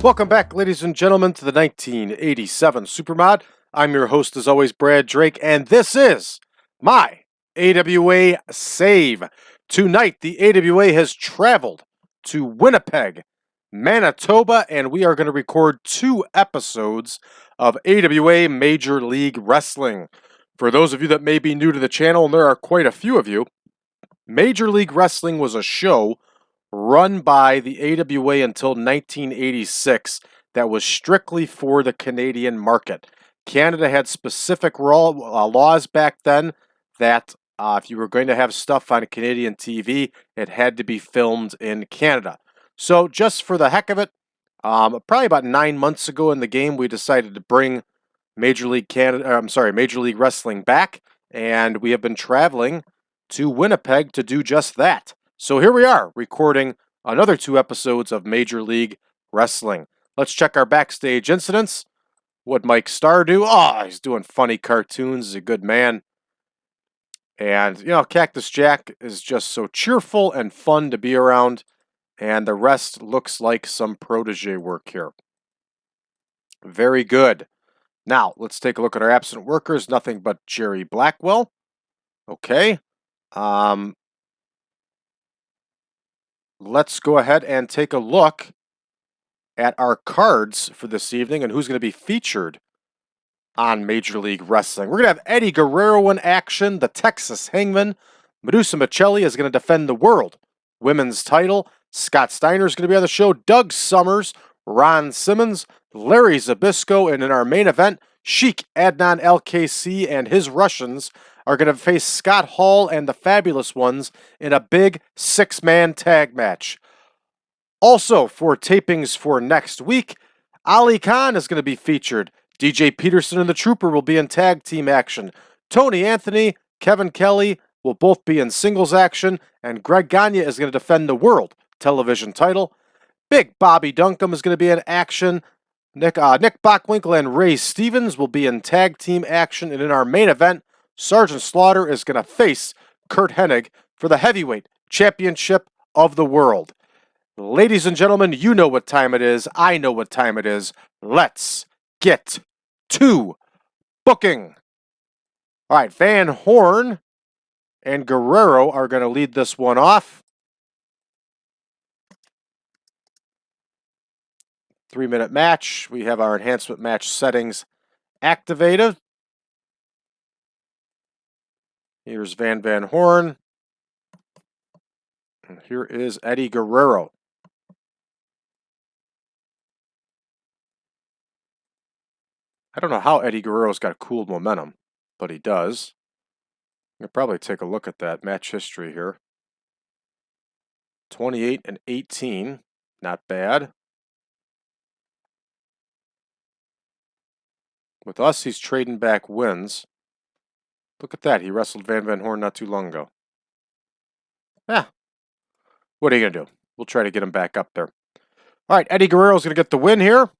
Welcome back, ladies and gentlemen, to the 1987 Supermod. I'm your host, as always, Brad Drake, and this is my AWA Save. Tonight, the AWA has traveled to Winnipeg, Manitoba, and we are going to record 2 episodes of AWA Major League Wrestling. For those of you that may be new to the channel, and there are quite a few of you, Major League Wrestling was a show run by the AWA until 1986 that was strictly for the Canadian market. Canada had specific laws back then that if you were going to have stuff on Canadian TV, it had to be filmed in Canada. So just for the heck of it, probably about 9 months ago in the game, we decided to bring Major League Wrestling back, and we have been traveling to Winnipeg to do just that. So here we are, recording another 2 episodes of Major League Wrestling. Let's check our backstage incidents. What'd Mike Starr do? Oh, he's doing funny cartoons. He's a good man. And, you know, Cactus Jack is just so cheerful and fun to be around. And the rest looks like some protege work here. Very good. Now, let's take a look at our absent workers. Nothing but Jerry Blackwell. Okay. Let's go ahead and take a look at our cards for this evening and who's going to be featured on Major League Wrestling. We're going to have Eddie Guerrero in action, the Texas Hangman. Madusa Miceli is going to defend the World Women's title. Scott Steiner is going to be on the show. Doug Summers, Ron Simmons, Larry Zbyszko, and in our main event, Sheik Adnan al-Kaissey and his Russians are going to face Scott Hall and the Fabulous Ones in a big 6-man tag match. Also, for tapings for next week, Ali Khan is going to be featured. DJ Peterson and the Trooper will be in tag team action. Tony Anthony, Kevin Kelly will both be in singles action, and Greg Gagne is going to defend the World Television title. Big Bobby Duncum is going to be in action. Nick Bockwinkel and Ray Stevens will be in tag team action, and in our main event, Sergeant Slaughter is going to face Curt Hennig for the heavyweight championship of the world. Ladies and gentlemen, you know what time it is. I know what time it is. Let's get to booking. All right, Van Horne and Guerrero are going to lead this one off. 3-minute match. We have our enhancement match settings activated. Here's Van Horne. And here is Eddie Guerrero. I don't know how Eddie Guerrero's got cool momentum, but he does. I'll probably take a look at that match history here. 28-18, not bad. With us, he's trading back wins. Look at that. He wrestled Van Horne not too long ago. Yeah. What are you going to do? We'll try to get him back up there. All right, Eddie Guerrero's going to get the win here.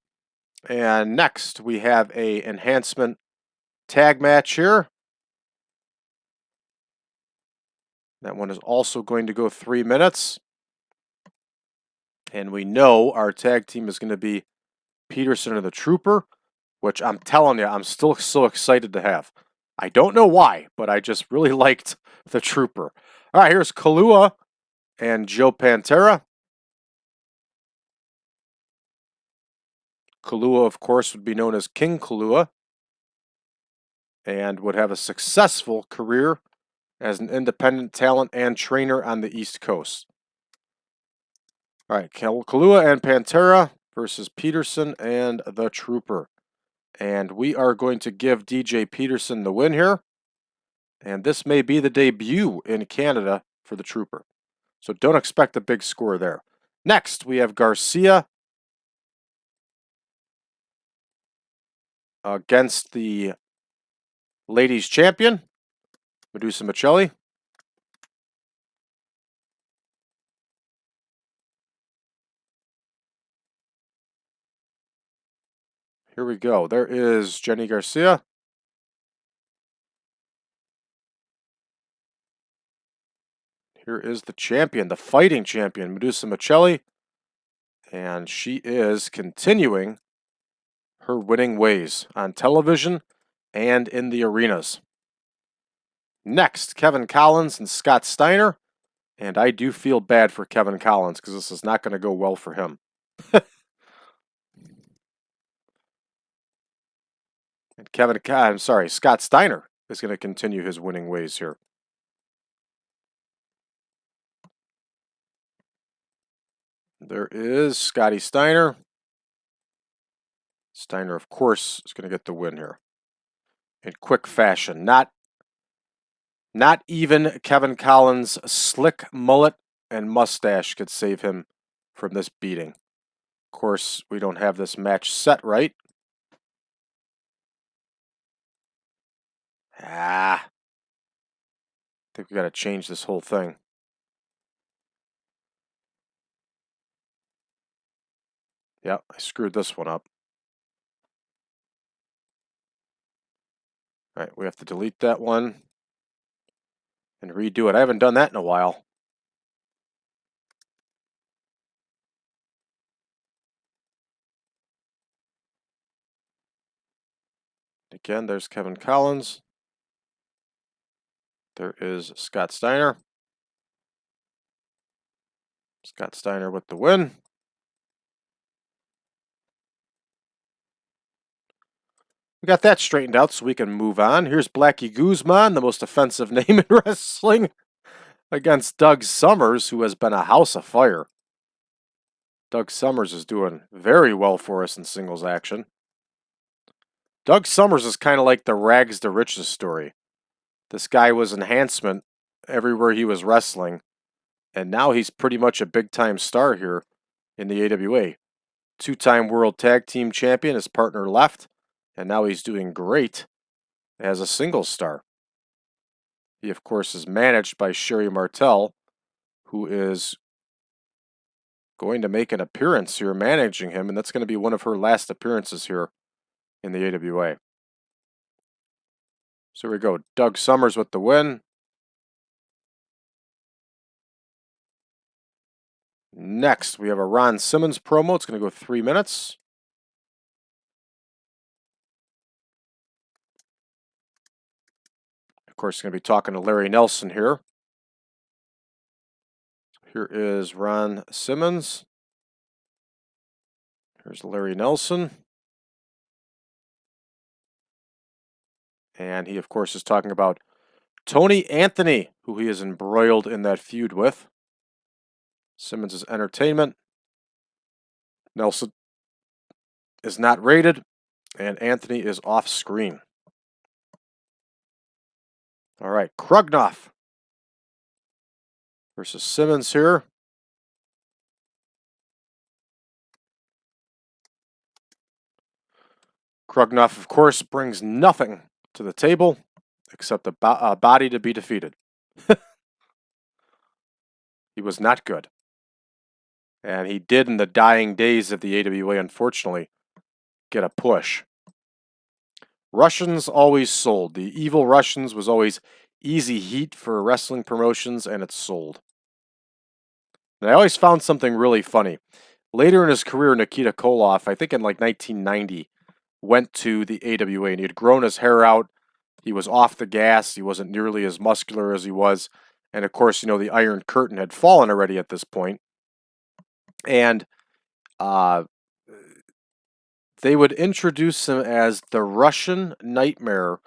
And next, we have a enhancement tag match here. That one is also going to go 3 minutes. And we know our tag team is going to be Peterson and the Trooper, which I'm telling you, I'm still so excited to have. I don't know why, but I just really liked the Trooper. All right, here's Kahlua and Joe Pantera. Kaluha, of course, would be known as King Kaluha and would have a successful career as an independent talent and trainer on the East Coast. All right, Kaluha and Pantera versus Peterson and the Trooper. And we are going to give DJ Peterson the win here. And this may be the debut in Canada for the Trooper. So don't expect a big score there. Next, we have Garcia against the ladies champion, Madusa Miceli. Here we go. There is Jenni Garcia. Here is the champion, the fighting champion, Madusa Miceli. And she is continuing her winning ways on television and in the arenas. Next, Kevin Collins and Scott Steiner. And I do feel bad for Kevin Collins because this is not going to go well for him. And Scott Steiner is going to continue his winning ways here. There is Scotty Steiner. Steiner, of course, is going to get the win here in quick fashion. Not even Kevin Collins' slick mullet and mustache could save him from this beating. Of course, we don't have this match set right. I think we got to change this whole thing. Yep, I screwed this one up. All right, we have to delete that one and redo it. I haven't done that in a while. Again, there's Kevin Collins. There is Scott Steiner. Scott Steiner with the win. We got that straightened out so we can move on. Here's Blackie Guzman, the most offensive name in wrestling, against Doug Summers, who has been a house of fire. Doug Summers is doing very well for us in singles action. Doug Summers is kind of like the rags to riches story. This guy was enhancement everywhere he was wrestling, and now he's pretty much a big-time star here in the AWA. Two-time World Tag Team Champion, his partner left, and now he's doing great as a singles star. He, of course, is managed by Sherry Martel, who is going to make an appearance here managing him, and that's going to be one of her last appearances here in the AWA. So here we go. Doug Summers with the win. Next, we have a Ron Simmons promo. It's going to go 3 minutes. Of course, going to be talking to Larry Nelson here. Here is Ron Simmons. Here's Larry Nelson. And he, of course, is talking about Tony Anthony, who he is embroiled in that feud with. Simmons is entertainment. Nelson is not rated, and Anthony is off screen. All right, Krugnoff versus Simmons here. Krugnoff, of course, brings nothing to the table except a body to be defeated. He was not good. And he did in the dying days of the AWA, unfortunately, get a push. Russians always sold. The evil Russians was always easy heat for wrestling promotions, and it sold. And I always found something really funny. Later in his career, Nikita Koloff, I think in like 1990, went to the AWA, and he had grown his hair out. He was off the gas. He wasn't nearly as muscular as he was. And of course, you know, the Iron Curtain had fallen already at this point. And they would introduce him as the Russian Nightmare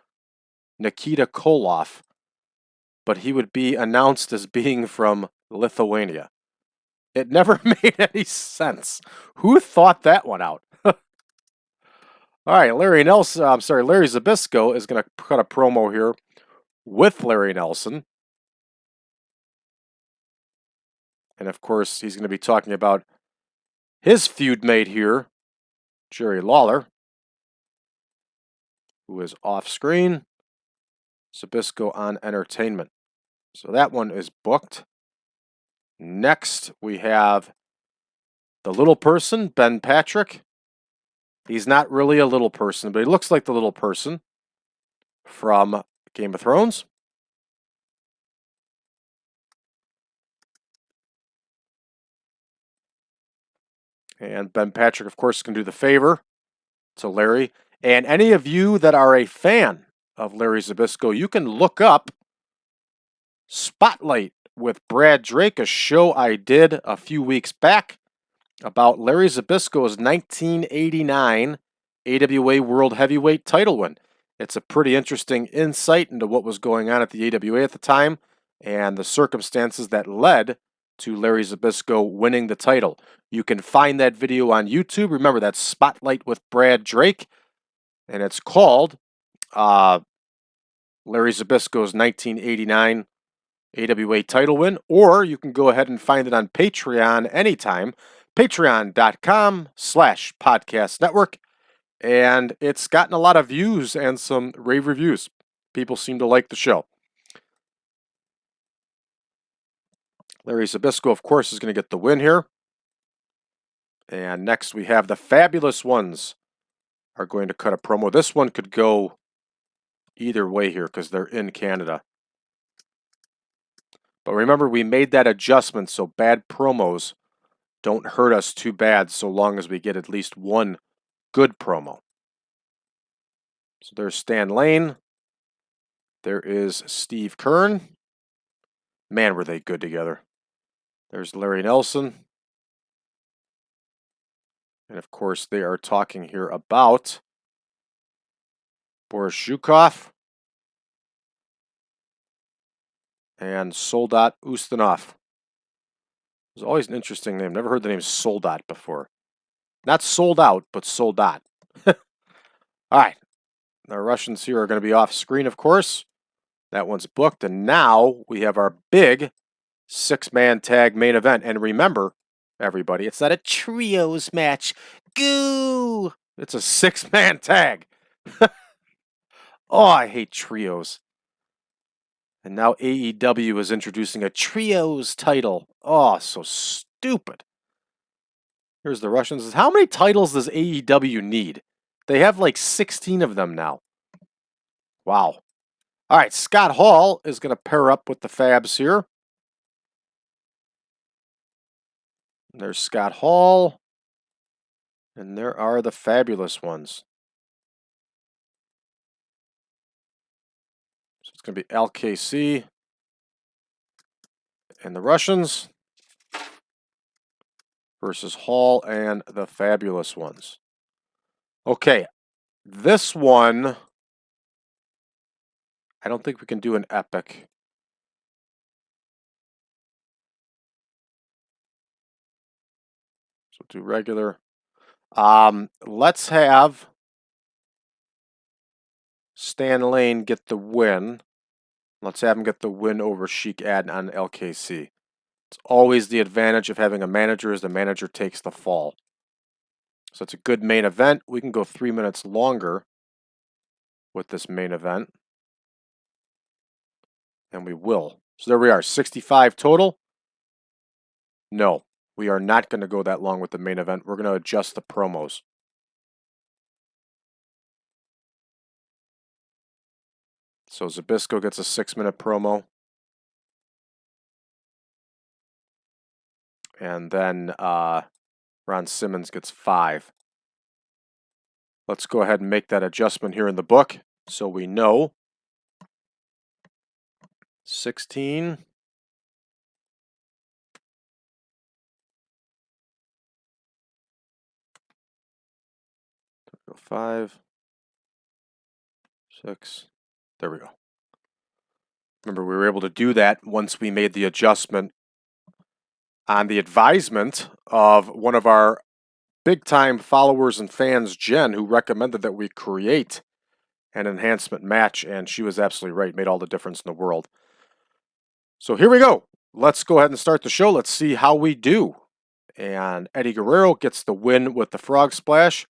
Nikita Koloff, but he would be announced as being from Lithuania. It never made any sense. Who thought that one out? All right, Larry Zbyszko is going to cut a promo here with Larry Nelson. And of course, he's going to be talking about his feud mate here, Jerry Lawler, who is off screen. Zbyszko on entertainment. So that one is booked. Next, we have the little person, Ben Patrick. He's not really a little person, but he looks like the little person from Game of Thrones. And Ben Patrick, of course, can do the favor to Larry. And any of you that are a fan of Larry Zbyszko, you can look up Spotlight with Brad Drake, a show I did a few weeks back about Larry Zbyszko's 1989 AWA World Heavyweight title win. It's a pretty interesting insight into what was going on at the AWA at the time and the circumstances that led to Larry Zbyszko winning the title. You can find that video on YouTube. Remember, that's Spotlight with Brad Drake, and it's called Larry Zbyszko's 1989 AWA title win, or you can go ahead and find it on Patreon anytime, patreon.com/podcast network, and it's gotten a lot of views and some rave reviews. People seem to like the show. Larry Zbyszko, of course, is going to get the win here. And next we have the Fabulous Ones are going to cut a promo. This one could go either way here because they're in Canada. But remember, we made that adjustment so bad promos don't hurt us too bad so long as we get at least one good promo. So there's Stan Lane. There is Steve Kern. Man, were they good together. There's Larry Nelson. And of course, they are talking here about Boris Zhukov and Soldat Ustinov. It's always an interesting name. Never heard the name Soldat before. Not sold out, but Soldat. All right. The Russians here are going to be off screen, of course. That one's booked. And now we have our big six-man tag main event. And remember, everybody, it's not a trios match. Goo! It's a six-man tag. Oh, I hate trios. And now AEW is introducing a trios title. Oh, so stupid. Here's the Russians. How many titles does AEW need? They have like 16 of them now. Wow. All right, Scott Hall is going to pair up with the Fabs here. There's Scott Hall. And there are the Fabulous Ones. So it's going to be al-Kaissey and the Russians versus Hall and the Fabulous Ones. Okay, this one, I don't think we can do an epic. So do regular. Let's have Stan Lane get the win. Let's have him get the win over Sheik Adnan on al-Kaissey. It's always the advantage of having a manager is the manager takes the fall. So it's a good main event. We can go 3 minutes longer with this main event. And we will. So there we are, 65 total. No, we are not going to go that long with the main event. We're going to adjust the promos. So Zbyszko gets a 6-minute promo. And then Ron Simmons gets 5. Let's go ahead and make that adjustment here in the book so we know. 16. 5. 6. There we go. Remember, we were able to do that once we made the adjustment on the advisement of one of our big-time followers and fans, Jen, who recommended that we create an enhancement match, and she was absolutely right. Made all the difference in the world. So here we go. Let's go ahead and start the show. Let's see how we do. And Eddie Guerrero gets the win with the frog splash.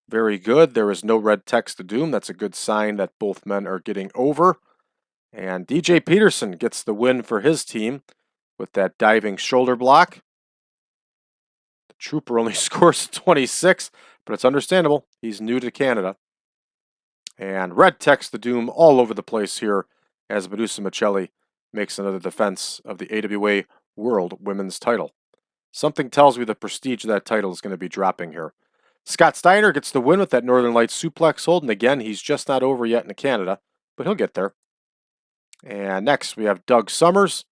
Very good. There is no red text to doom. That's a good sign that both men are getting over. And DJ Peterson gets the win for his team with that diving shoulder block. The Trooper only scores 26, but it's understandable. He's new to Canada. And red text to doom all over the place here as Madusa Miceli makes another defense of the AWA World Women's title. Something tells me the prestige of that title is going to be dropping here. Scott Steiner gets the win with that Northern Lights suplex hold, and again, he's just not over yet in Canada, but he'll get there. And next, we have Doug Summers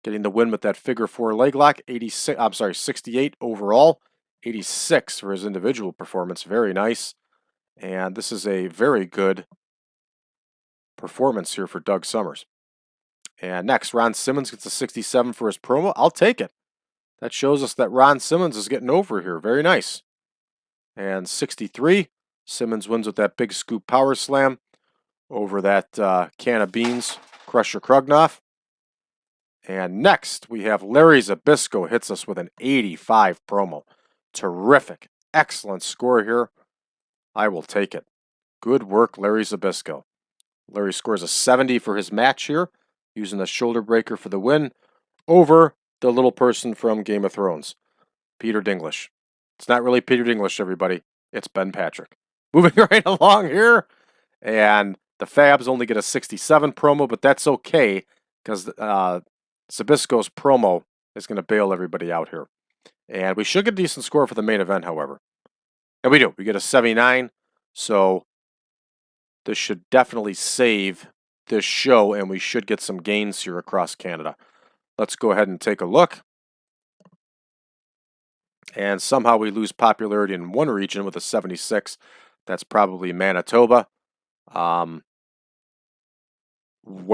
getting the win with that figure four leg lock, 68 overall, 86 for his individual performance. Very nice. And this is a very good performance here for Doug Summers. And next, Ron Simmons gets a 67 for his promo. I'll take it. That shows us that Ron Simmons is getting over here. Very nice. And 63, Simmons wins with that big scoop power slam over that can of beans, Krusher Krugnoff. And next, we have Larry Zbyszko hits us with an 85 promo. Terrific. Excellent score here. I will take it. Good work, Larry Zbyszko. Larry scores a 70 for his match here, using the shoulder breaker for the win over the little person from Game of Thrones, Peter Dinklage. It's not really Peter Dinklage, everybody. It's Ben Patrick. Moving right along here. And the Fabs only get a 67 promo, but that's okay because Zbyszko's promo is going to bail everybody out here. And we should get a decent score for the main event, however. And we do. We get a 79. So this should definitely save this show, and we should get some gains here across Canada. Let's go ahead and take a look. And somehow we lose popularity in one region with a 76. That's probably Manitoba. What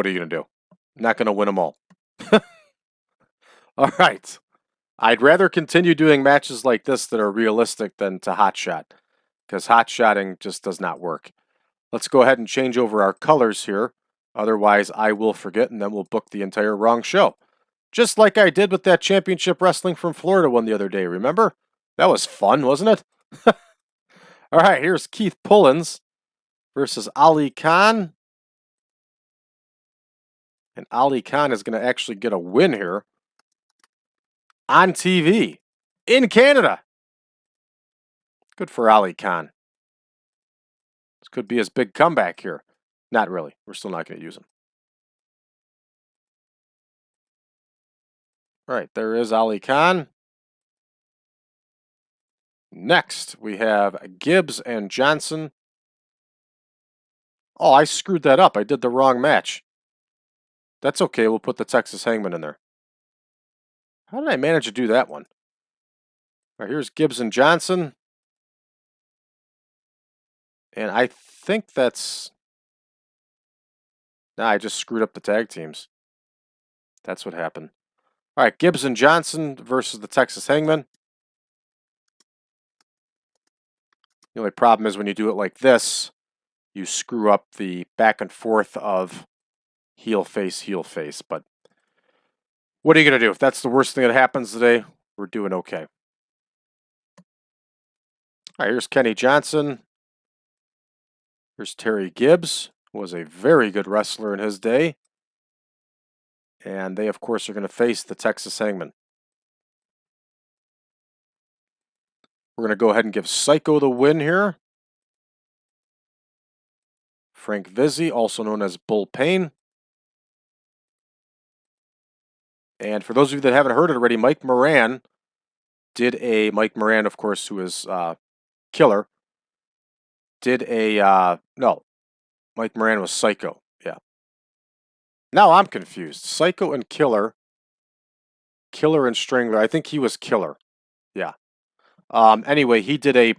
are you going to do? Not going to win them all. All right. I'd rather continue doing matches like this that are realistic than to hotshot, because hotshotting just does not work. Let's go ahead and change over our colors here. Otherwise, I will forget, and then we'll book the entire wrong show. Just like I did with that Championship Wrestling from Florida one the other day, remember? That was fun, wasn't it? All right, here's Keith Pullins versus Ali Khan. And Ali Khan is going to actually get a win here on TV in Canada. Good for Ali Khan. This could be his big comeback here. Not really. We're still not going to use him. All right, there is Ali Khan. Next, we have Gibbs and Johnson. Oh, I screwed that up. I did the wrong match. That's okay. We'll put the Texas Hangman in there. How did I manage to do that one? All right, here's Gibbs and Johnson. And I think that's... Nah, I just screwed up the tag teams. That's what happened. All right, Gibbs and Johnson versus the Texas Hangman. The only problem is when you do it like this, you screw up the back and forth of heel, face, but what are you going to do? If that's the worst thing that happens today, we're doing okay. All right, here's Kenny Johnson. Here's Terry Gibbs, who was a very good wrestler in his day. And they, of course, are going to face the Texas Hangman. We're going to go ahead and give Psycho the win here. Frank Vizzi, also known as Bull Payne. And for those of you that haven't heard it already, Mike Moran, of course, who is Killer, no, Mike Moran was Psycho, yeah. Now I'm confused. Psycho and Killer and Strangler, I think he was Killer, yeah. Anyway, he did a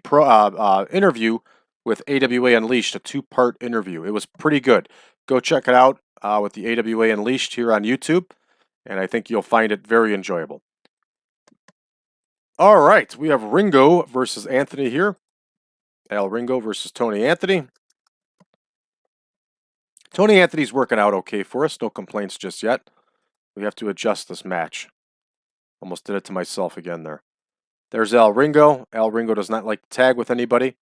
interview with AWA Unleashed, a 2-part interview. It was pretty good. Go check it out with the AWA Unleashed here on YouTube, and I think you'll find it very enjoyable. All right, we have Ringo versus Anthony here. Ringo versus Tony Anthony. Tony Anthony's working out okay for us. No complaints just yet. We have to adjust this match. Almost did it to myself again there. There's Ringo. Ringo does not like to tag with anybody.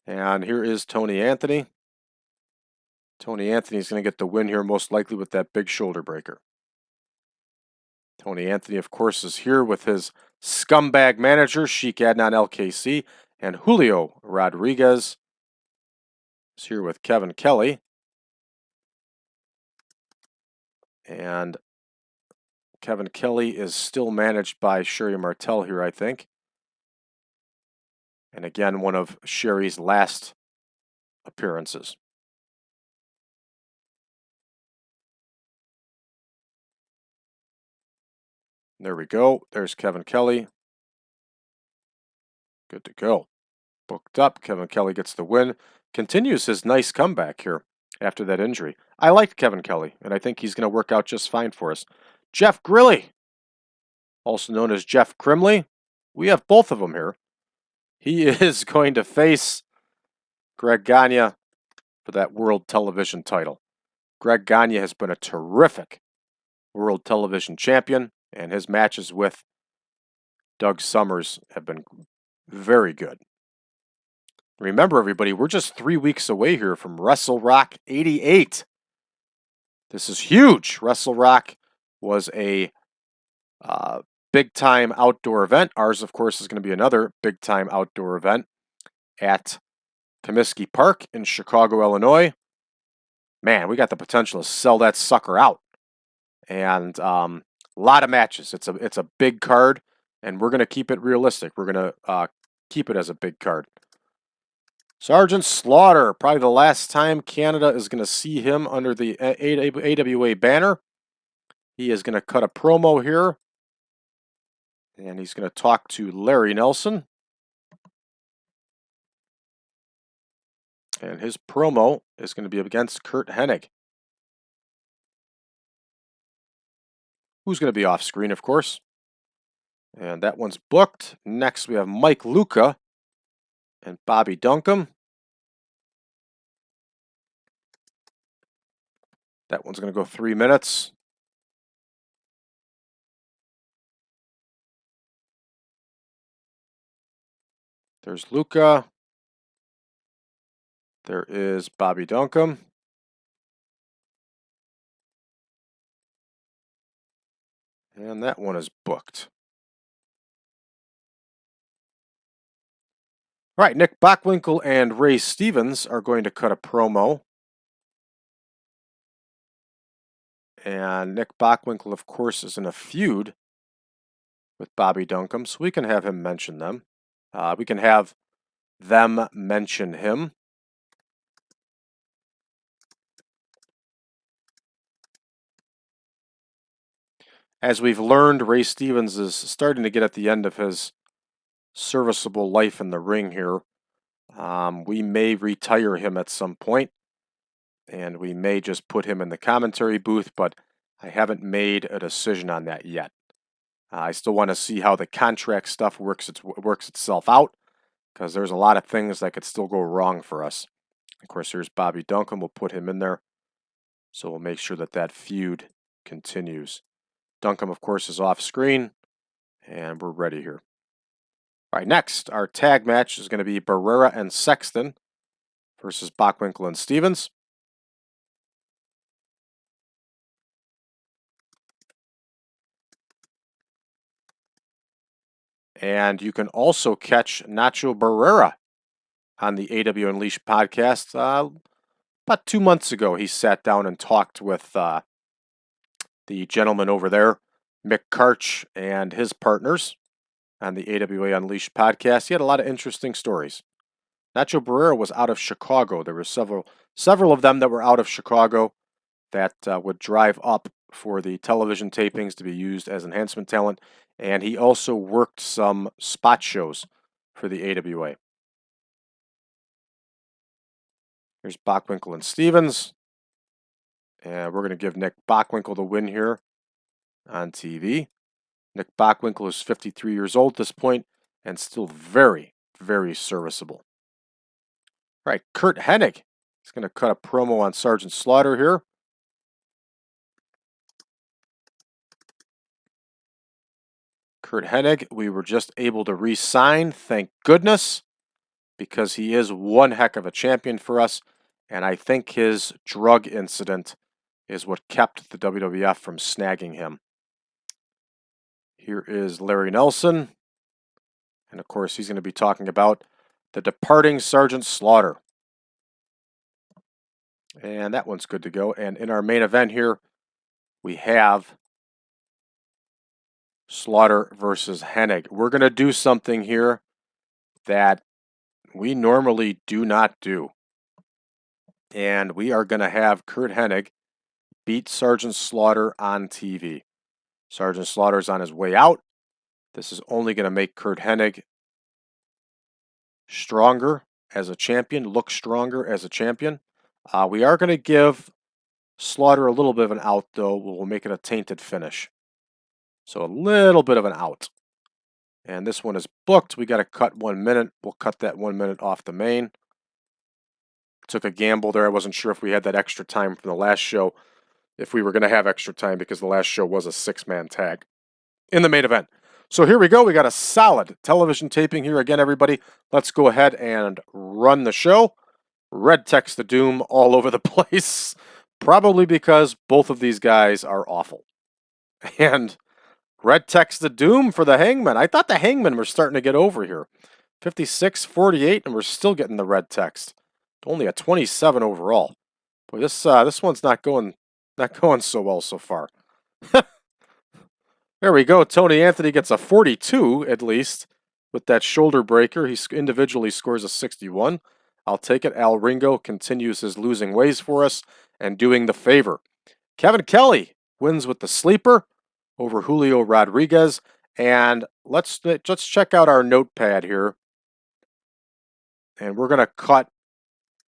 And here is Tony Anthony. Tony Anthony's going to get the win here, most likely with that big shoulder breaker. Tony Anthony, of course, is here with his scumbag manager, Sheik Adnan al-Kaissey, and Julio Rodriguez is here with Kevin Kelly. And Kevin Kelly is still managed by Sherry Martel here, I think. And again, one of Sherry's last appearances. There we go. There's Kevin Kelly. Good to go. Booked up. Kevin Kelly gets the win. Continues his nice comeback here after that injury. I liked Kevin Kelly, and I think he's going to work out just fine for us. Jeff Grilley, also known as Jeff Crimley. We have both of them here. He is going to face Greg Gagne for that World Television title. Greg Gagne has been a terrific World Television champion, and his matches with Doug Summers have been very good. Remember, everybody, we're just 3 weeks away here from Wrestle Rock 88. This is huge. Wrestle Rock was a big-time outdoor event. Ours, of course, is going to be another big-time outdoor event at Comiskey Park in Chicago, Illinois. Man, we got the potential to sell that sucker out. And a lot of matches. It's a big card, and we're going to keep it realistic. We're going to keep it as a big card. Sergeant Slaughter, probably the last time Canada is going to see him under the AWA banner. He is going to cut a promo here, and he's going to talk to Larry Nelson. And his promo is going to be against Curt Hennig, who's going to be off screen, of course. And that one's booked. Next, we have Mike Luca and Bobby Duncum. That one's going to go 3 minutes. There's Luca. There is Bobby Duncum. And that one is booked. All right, Nick Bockwinkel and Ray Stevens are going to cut a promo. And Nick Bockwinkel, of course, is in a feud with Bobby Duncum, so we can have him mention them. We can have them mention him. As we've learned, Ray Stevens is starting to get at the end of his serviceable life in the ring here. We may retire him at some point, and we may just put him in the commentary booth, but I haven't made a decision on that yet. I still want to see how the contract stuff works itself out, because there's a lot of things that could still go wrong for us. Of course, here's Bobby Duncum. We'll put him in there, so we'll make sure that that feud continues. Duncum, of course, is off screen, and we're ready here. All right, next, our tag match is going to be Barrera and Sexton versus Bockwinkel and Stevens. And you can also catch Nacho Barrera on the AW Unleashed podcast. About 2 months ago, he sat down and talked with the gentleman over there, Mick Karch, and his partners on the AWA Unleashed podcast. He had a lot of interesting stories. Nacho Barrera was out of Chicago. There were several of them that were out of Chicago that would drive up for the television tapings to be used as enhancement talent. And he also worked some spot shows for the AWA. Here's Bockwinkel and Stevens. And we're going to give Nick Bockwinkel the win here on TV. Nick Bockwinkel is 53 years old at this point and still very, very serviceable. All right, Curt Hennig is going to cut a promo on Sergeant Slaughter here. Curt Hennig, we were just able to re-sign, thank goodness, because he is one heck of a champion for us, and I think his drug incident is what kept the WWF from snagging him. Here is Larry Nelson, and of course he's going to be talking about the departing Sergeant Slaughter. And that one's good to go. And in our main event here, we have Slaughter versus Hennig. We're going to do something here that we normally do not do. And we are going to have Curt Hennig beat Sergeant Slaughter on TV. Sergeant Slaughter's on his way out. This is only going to make Curt Hennig stronger as a champion, look stronger as a champion. We are going to give Slaughter a little bit of an out, though. We'll make it a tainted finish. So a little bit of an out. And this one is booked. We got to cut 1 minute. We'll cut that 1 minute off the main. Took a gamble there. I wasn't sure if we had that extra time from the last show, if we were going to have extra time, because the last show was a 6-man tag in the main event. So here we go. We got a solid television taping here again, everybody. Let's go ahead and run the show. Red text of doom all over the place. Probably because both of these guys are awful. And red text of doom for the Hangmen. I thought the Hangmen were starting to get over here. 56-48, and we're still getting the red text. Only a 27 overall. Boy, this one's not going so well so far. There we go. Tony Anthony gets a 42 at least with that shoulder breaker. He individually scores a 61. I'll take it. Ringo continues his losing ways for us and doing the favor. Kevin Kelly wins with the sleeper over Julio Rodriguez. And let's check out our notepad here. And we're going to cut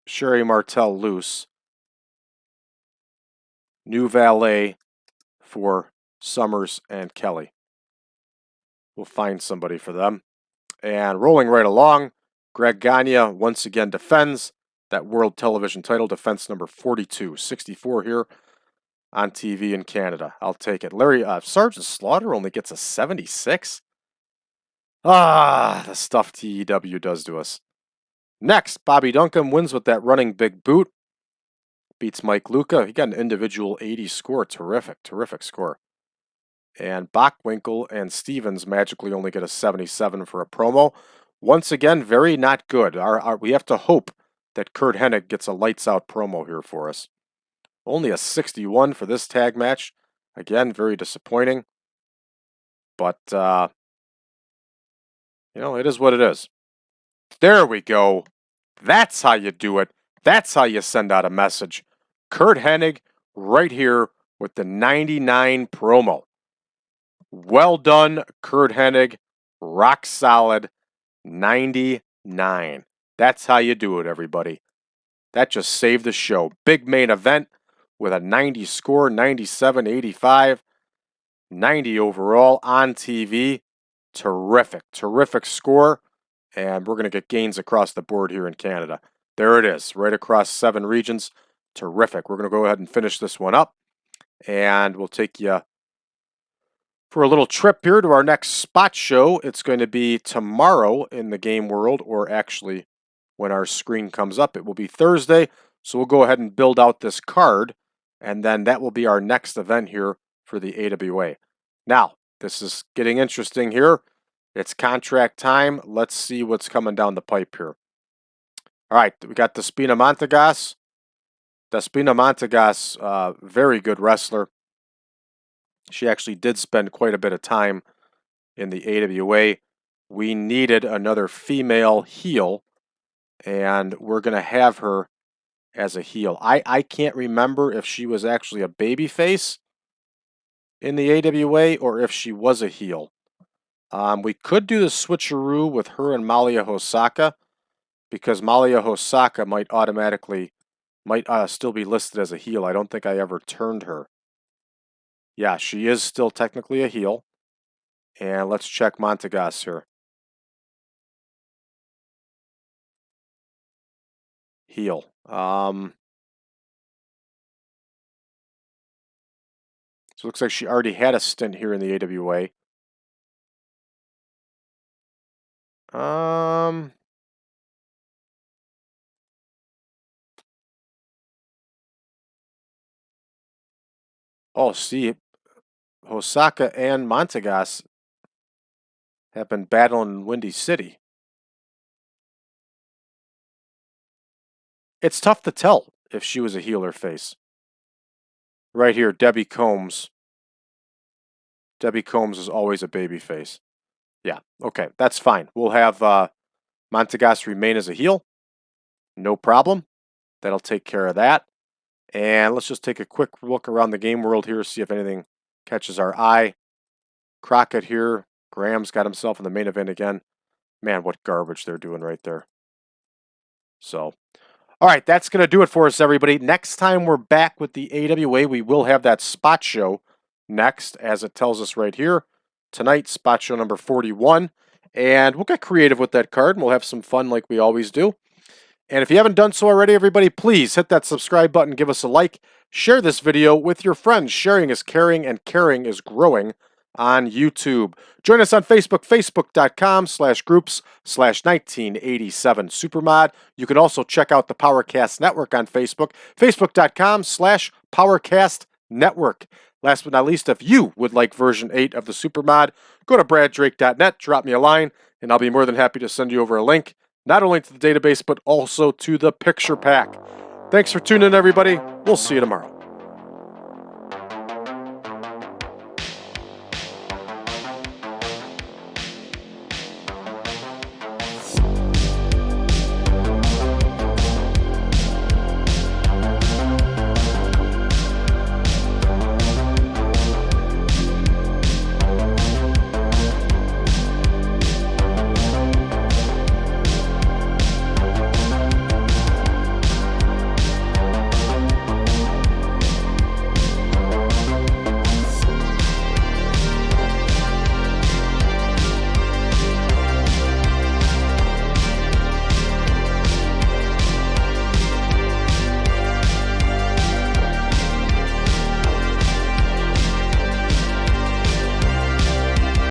Sherry Martel loose. New valet for Summers and Kelly. We'll find somebody for them. And rolling right along, Greg Gagne once again defends that World Television title, defense number 42, 64 here on TV in Canada. I'll take it. Sergeant Slaughter only gets a 76. The stuff TEW does to us. Next, Bobby Duncum wins with that running big boot. Beats Mike Luca. He got an individual 80 score. Terrific, terrific score. And Bockwinkel and Stevens magically only get a 77 for a promo. Once again, very not good. We have to hope that Curt Hennig gets a lights-out promo here for us. Only a 61 for this tag match. Again, very disappointing. But, it is what it is. There we go. That's how you do it. That's how you send out a message. Curt Hennig right here with the 99 promo. Well done, Curt Hennig. Rock solid. 99. That's how you do it, everybody. That just saved the show. Big main event with a 90 score, 97, 85, 90 overall on TV. Terrific, terrific score. And we're going to get gains across the board here in Canada. There it is, right across 7 regions. Terrific. We're going to go ahead and finish this one up. And we'll take you for a little trip here to our next spot show. It's going to be tomorrow in the game world, or actually when our screen comes up, it will be Thursday. So we'll go ahead and build out this card, and then that will be our next event here for the AWA. Now, this is getting interesting here. It's contract time. Let's see what's coming down the pipe here. All right, we got Despina Montegas. Despina Montegas, very good wrestler. She actually did spend quite a bit of time in the AWA. We needed another female heel, and we're going to have her as a heel. I can't remember if she was actually a babyface in the AWA or if she was a heel. We could do the switcheroo with her and Malia Hosaka, because Malia Hosaka might still be listed as a heel. I don't think I ever turned her. Yeah, she is still technically a heel. And let's check Montegas here. Heel. So it looks like she already had a stint here in the AWA. Oh, see, Hosaka and Montegas have been battling in Windy City. It's tough to tell if she was a heel or face. Right here, Debbie Combs. Debbie Combs is always a baby face. Yeah, okay, that's fine. We'll have Montegas remain as a heel. No problem. That'll take care of that. And let's just take a quick look around the game world here, see if anything catches our eye. Crockett here. Graham's got himself in the main event again. Man, what garbage they're doing right there. So, all right, that's going to do it for us, everybody. Next time we're back with the AWA, we will have that spot show next, as it tells us right here. Tonight, spot show number 41. And we'll get creative with that card, and we'll have some fun like we always do. And if you haven't done so already, everybody, please hit that subscribe button, give us a like, share this video with your friends. Sharing is caring, and caring is growing on YouTube. Join us on Facebook, facebook.com/groups/1987supermod. You can also check out the Powercast Network on Facebook, facebook.com/Powercast Network. Last but not least, if you would like version 8 of the Supermod, go to braddrake.net, drop me a line, and I'll be more than happy to send you over a link, not only to the database, but also to the picture pack. Thanks for tuning in, everybody. We'll see you tomorrow.